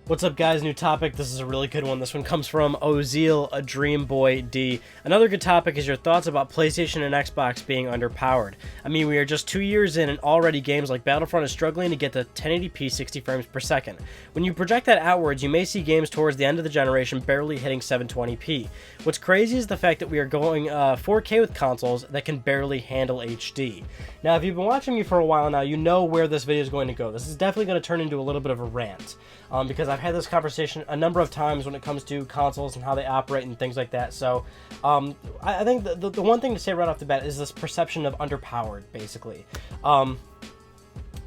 What's up, guys? New topic. This is a really good one. This one comes from Ozeal, a Dream Boy D. Another good topic is your thoughts about PlayStation and Xbox being underpowered. I mean, we are just 2 years in and already games like Battlefront is struggling to get to 1080p 60 frames per second. When you project that outwards, you may see games towards the end of the generation barely hitting 720p. What's crazy is the fact that we are going 4K with consoles that can barely handle HD. Now, if you've been watching me for a while now, you know where this video is going to go. This is definitely going to turn into a little bit of a rant. Because I've had this conversation a number of times when it comes to consoles and how they operate and things like that. So I think the one thing to say right off the bat is this perception of underpowered, basically. Now,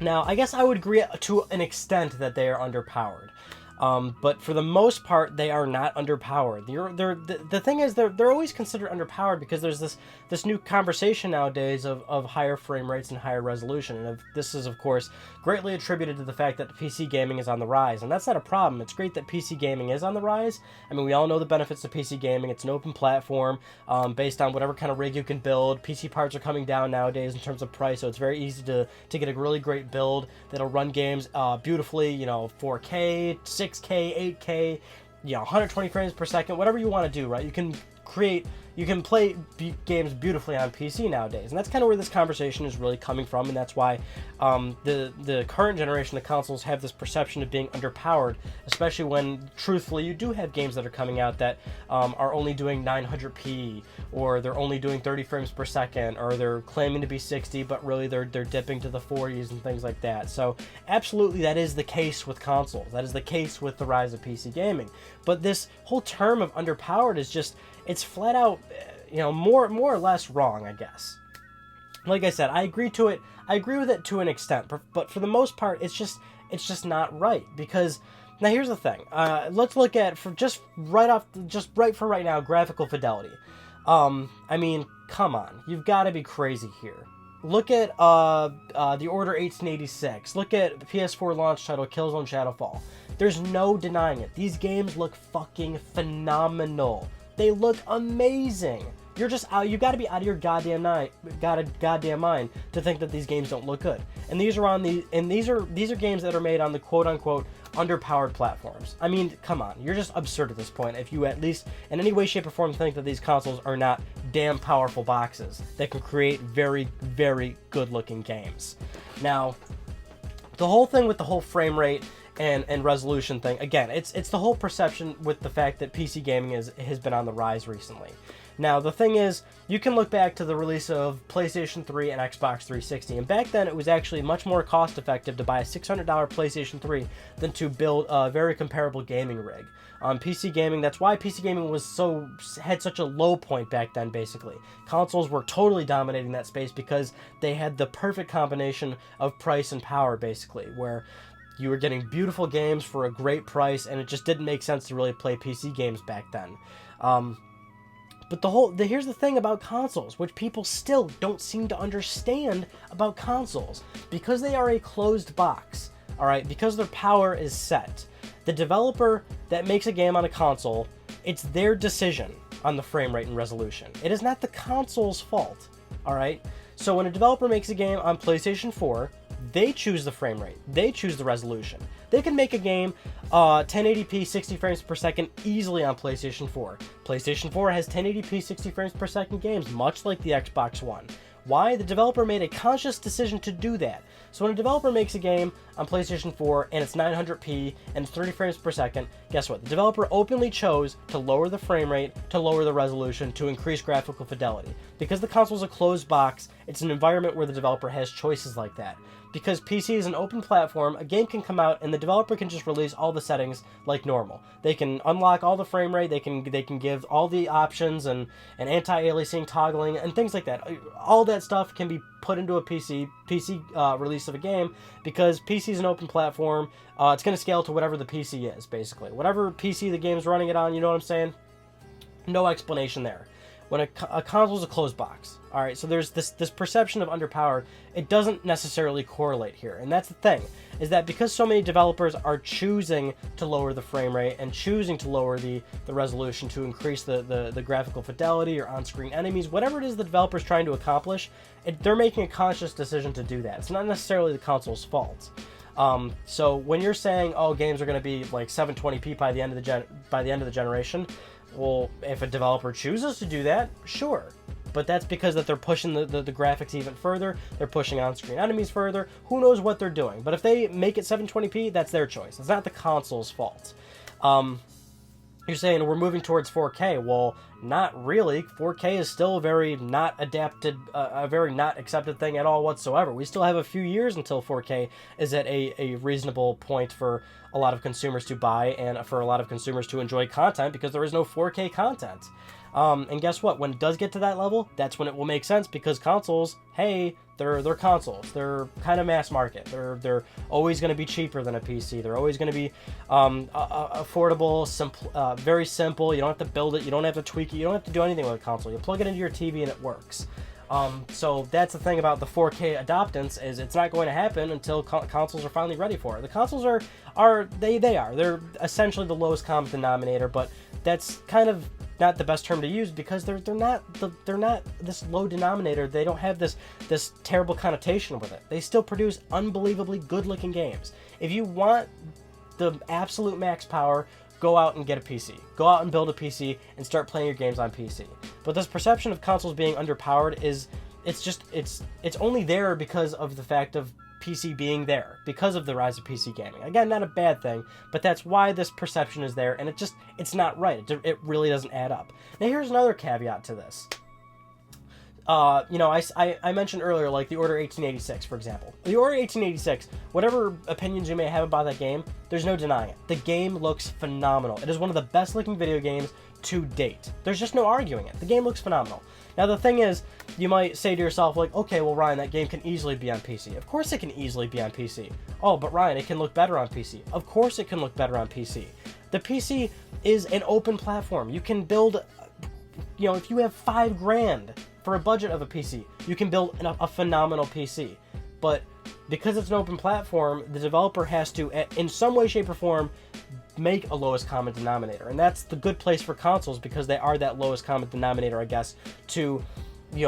I guess I would agree to an extent that they are underpowered. But for the most part, they are not underpowered. The thing is, they're always considered underpowered because there's this new conversation nowadays of higher frame rates and higher resolution. And this is, of course, greatly attributed to the fact that PC gaming is on the rise. And that's not a problem. It's great that PC gaming is on the rise. I mean, we all know the benefits of PC gaming. It's an open platform based on whatever kind of rig you can build. PC parts are coming down nowadays in terms of price, so it's very easy to get a really great build that'll run games beautifully, 4K, 6K, 8K, 120 frames per second, whatever you want to do, right? You can play games beautifully on PC nowadays, and that's kind of where this conversation is really coming from, and that's why the current generation of consoles have this perception of being underpowered, especially when, truthfully, you do have games that are coming out that are only doing 900p, or they're only doing 30 frames per second, or they're claiming to be 60, but really they're dipping to the 40s and things like that. So absolutely, that is the case with consoles. That is the case with the rise of PC gaming. But this whole term of underpowered is just, it's flat out, more or less wrong, I guess. Like I said, I agree with it to an extent, but for the most part, it's just not right. Because now here's the thing. Let's look at right for right now, graphical fidelity. I mean, come on, you've got to be crazy here. Look at The Order 1886. Look at the PS4 launch title, Killzone Shadowfall. There's no denying it. These games look fucking phenomenal. They look amazing. You're just out. You got to be out of your goddamn mind to think that these games don't look good. And these are games that are made on the quote unquote underpowered platforms. I mean, come on, you're just absurd at this point if you at least in any way, shape, or form think that these consoles are not damn powerful boxes that can create very, very good looking games. Now, the whole thing with the whole frame rate and resolution thing, again, it's the whole perception with the fact that PC gaming has been on the rise recently. Now, the thing is, you can look back to the release of PlayStation 3 and Xbox 360, and back then it was actually much more cost-effective to buy a $600 PlayStation 3 than to build a very comparable gaming rig. PC gaming, that's why PC gaming had such a low point back then, basically. Consoles were totally dominating that space because they had the perfect combination of price and power, basically, where you were getting beautiful games for a great price, and it just didn't make sense to really play PC games back then. But here's the thing about consoles, which people still don't seem to understand about consoles. Because they are a closed box, alright, because their power is set, the developer that makes a game on a console, it's their decision on the frame rate and resolution. It is not the console's fault, alright? So when a developer makes a game on PlayStation 4, they choose the frame rate. They choose the resolution. They can make a game 1080p 60 frames per second easily on PlayStation 4. PlayStation 4 has 1080p 60 frames per second games, much like the Xbox One. Why? The developer made a conscious decision to do that. So when a developer makes a game on PlayStation 4 and it's 900p and it's 30 frames per second, guess what? The developer openly chose to lower the frame rate, to lower the resolution, to increase graphical fidelity. Because the console is a closed box, it's an environment where the developer has choices like that. Because PC is an open platform, a game can come out and the developer can just release all the settings like normal. They can unlock all the frame rate, they can give all the options and anti-aliasing, toggling, and things like that. All that stuff can be put into a PC release of a game because PC is an open platform. It's going to scale to whatever the PC is, basically. Whatever PC the game's running it on, you know what I'm saying? No explanation there. When a console is a closed box. All right, so there's this perception of underpowered. It doesn't necessarily correlate here, and that's the thing, is that because so many developers are choosing to lower the frame rate and choosing to lower the resolution to increase the graphical fidelity or on-screen enemies, whatever it is the developer's trying to accomplish, they're making a conscious decision to do that. It's not necessarily the console's fault. So when you're saying, oh, games are going to be like 720p by the end of the generation, well, if a developer chooses to do that, sure. But that's because that they're pushing the graphics even further. They're pushing on-screen enemies further. Who knows what they're doing? But if they make it 720p, that's their choice. It's not the console's fault. You're saying we're moving towards 4K. Well, not really. 4K is still a very not adapted, a very not accepted thing at all whatsoever. We still have a few years until 4K is at a reasonable point for a lot of consumers to buy and for a lot of consumers to enjoy content, because there is no 4K content. And guess what? When it does get to that level, that's when it will make sense, because consoles, hey, they're consoles. They're kind of mass market. They're always going to be cheaper than a PC. They're always going to be affordable, simple, very simple. You don't have to build it. You don't have to tweak it. You don't have to do anything with a console. You plug it into your TV and it works. So that's the thing about the 4K adoptance, is it's not going to happen until consoles are finally ready for it. The consoles they're essentially the lowest common denominator, but that's kind of not the best term to use, because they're not this low denominator. They don't have this terrible connotation with it. They still produce unbelievably good looking games. If you want the absolute max power, go out and get a PC. Go out and build a PC and start playing your games on PC. But this perception of consoles being underpowered it's only there because of the fact of PC being there, because of the rise of PC gaming. Again, not a bad thing, but that's why this perception is there, and it's not right. It really doesn't add up. Now here's another caveat to this. I mentioned earlier, like the Order 1886, for example. The Order 1886, whatever opinions you may have about that game, there's no denying it. The game looks phenomenal. It is one of the best looking video games to date. There's just no arguing it. The game looks phenomenal. Now the thing is, you might say to yourself, like, okay, well, Ryan, that game can easily be on PC. Of course it can easily be on PC. Oh, but Ryan, it can look better on PC. Of course it can look better on PC. The PC is an open platform. You can build, if you have $5,000 for a budget of a PC, you can build a phenomenal PC. But because it's an open platform, the developer has to, in some way, shape, or form, make a lowest common denominator. And that's the good place for consoles, because they are that lowest common denominator, I guess, to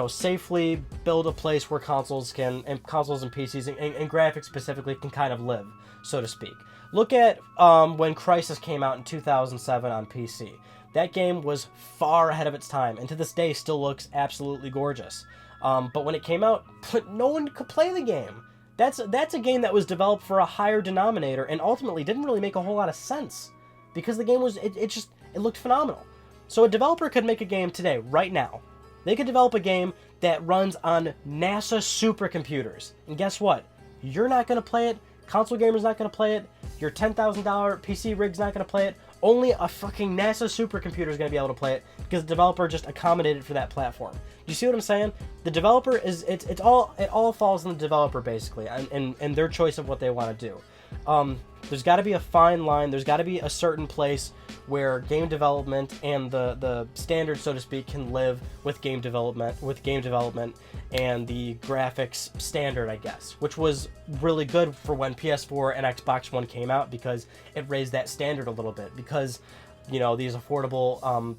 safely build a place where consoles and PCs and graphics specifically can kind of live, so to speak. Look at when Crysis came out in 2007 on PC. That game was far ahead of its time, and to this day still looks absolutely gorgeous. But when it came out, no one could play the game. That's a game that was developed for a higher denominator, and ultimately didn't really make a whole lot of sense, because the game it looked phenomenal. So a developer could make a game today, right now. They could develop a game that runs on NASA supercomputers, and guess what? You're not going to play it. Console gamer's not going to play it. Your $10,000 PC rig's not going to play it. Only a fucking NASA supercomputer is going to be able to play it, because the developer just accommodated for that platform. You see what I'm saying? The developer it all falls on the developer, basically, and their choice of what they want to do. There's got to be a fine line. There's got to be a certain place where game development and the standard, so to speak, can live with game development and the graphics standard, I guess, which was really good for when PS4 and Xbox One came out, because it raised that standard a little bit, because these affordable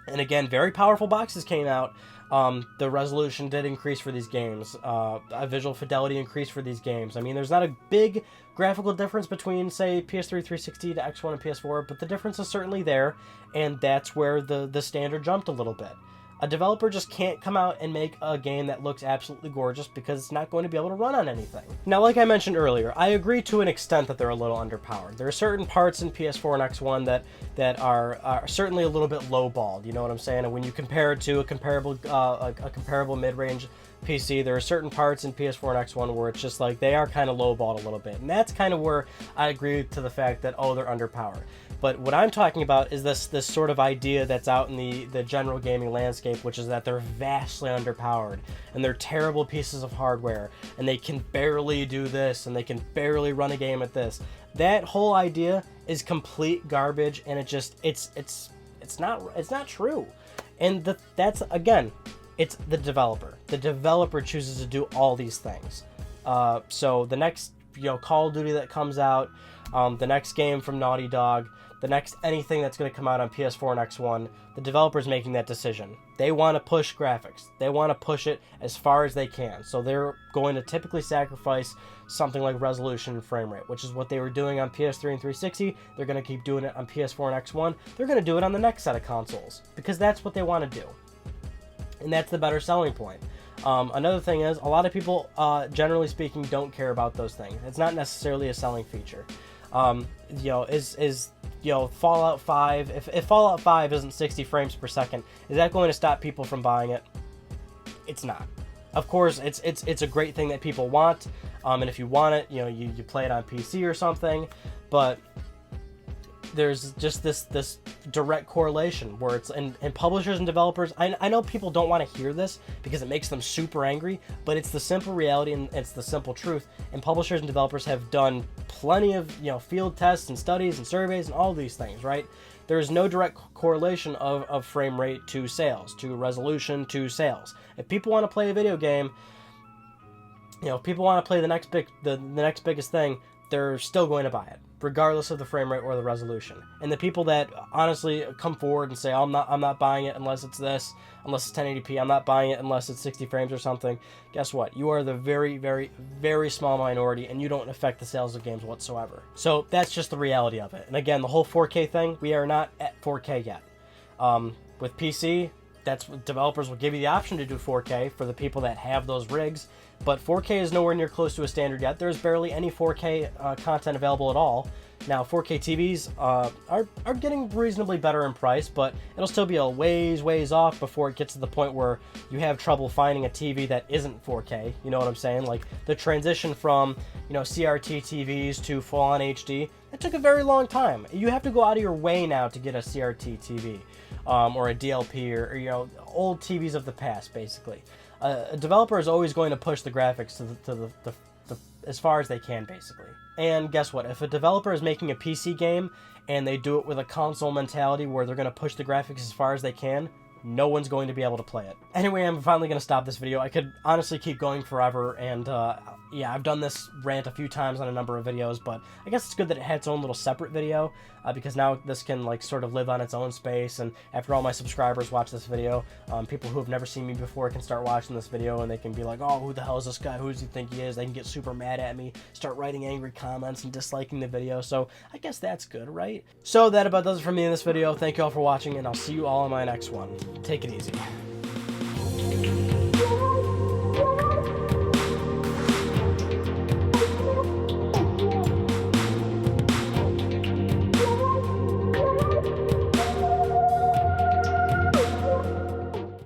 and again very powerful boxes came out. The resolution did increase for these games. A visual fidelity increased for these games. I mean, there's not a big graphical difference between, say, PS3 360 to X1 and PS4, but the difference is certainly there, and that's where the standard jumped a little bit. A developer just can't come out and make a game that looks absolutely gorgeous, because it's not going to be able to run on anything. Now, like I mentioned earlier, I agree to an extent that they're a little underpowered. There are certain parts in PS4 and X1 that are certainly a little bit lowballed, you know what I'm saying? And when you compare it to a comparable mid-range PC, there are certain parts in PS4 and X1 where it's just like they are kind of lowballed a little bit. And that's kind of where I agree to the fact that, they're underpowered. But what I'm talking about is this sort of idea that's out in the general gaming landscape, which is that they're vastly underpowered, and they're terrible pieces of hardware, and they can barely do this, and they can barely run a game at this. That whole idea is complete garbage, and it's not true. And that's again, it's the developer. The developer chooses to do all these things. So the next Call of Duty that comes out, the next game from Naughty Dog, the next anything that's going to come out on PS4 and X1, the developer's making that decision. They want to push graphics. They want to push it as far as they can. So they're going to typically sacrifice something like resolution and frame rate, which is what they were doing on PS3 and 360. They're going to keep doing it on PS4 and X1. They're going to do it on the next set of consoles because that's what they want to do. And that's the better selling point. Another thing is, a lot of people, generally speaking, don't care about those things. It's not necessarily a selling feature. Fallout 5, if Fallout 5 isn't 60 frames per second, is that going to stop people from buying it? It's not. Of course, it's a great thing that people want, and if you want it, you play it on PC or something, but there's just this direct correlation where it's, and publishers and developers, I know people don't want to hear this because it makes them super angry, but it's the simple reality and it's the simple truth, and publishers and developers have done plenty of field tests and studies and surveys and all these things, right? There's no direct correlation of frame rate to sales, to resolution to sales. If people want to play a video game, if people want to play the next biggest thing, they're still going to buy it, regardless of the frame rate or the resolution. And the people that honestly come forward and say, I'm not buying it unless it's this, unless it's 1080p, I'm not buying it unless it's 60 frames or something, guess what? You are the very, very, very small minority, and you don't affect the sales of games whatsoever. So that's just the reality of it. And again, the whole 4K thing, we are not at 4K yet. With PC, that's what developers will give you the option to do 4K for the people that have those rigs, but 4K is nowhere near close to a standard yet. There's barely any 4K content available at all. Now, 4K TVs are getting reasonably better in price, but it'll still be a ways off before it gets to the point where you have trouble finding a TV that isn't 4K. You know what I'm saying? Like the transition from CRT TVs to full-on HD, it took a very long time. You have to go out of your way now to get a CRT TV or a DLP or old TVs of the past, basically. A developer is always going to push the graphics to the as far as they can, basically. And guess what? If a developer is making a PC game and they do it with a console mentality where they're going to push the graphics as far as they can, no one's going to be able to play it. Anyway, I'm finally going to stop this video. I could honestly keep going forever, and yeah, I've done this rant a few times on a number of videos, but I guess it's good that it had its own little separate video, because now this can sort of live on its own space, and after all my subscribers watch this video, people who have never seen me before can start watching this video, and they can be like, oh, who the hell is this guy? Who does he think he is? They can get super mad at me, start writing angry comments and disliking the video, so I guess that's good, right? So that about does it for me in this video. Thank you all for watching, and I'll see you all in my next one. Take it easy.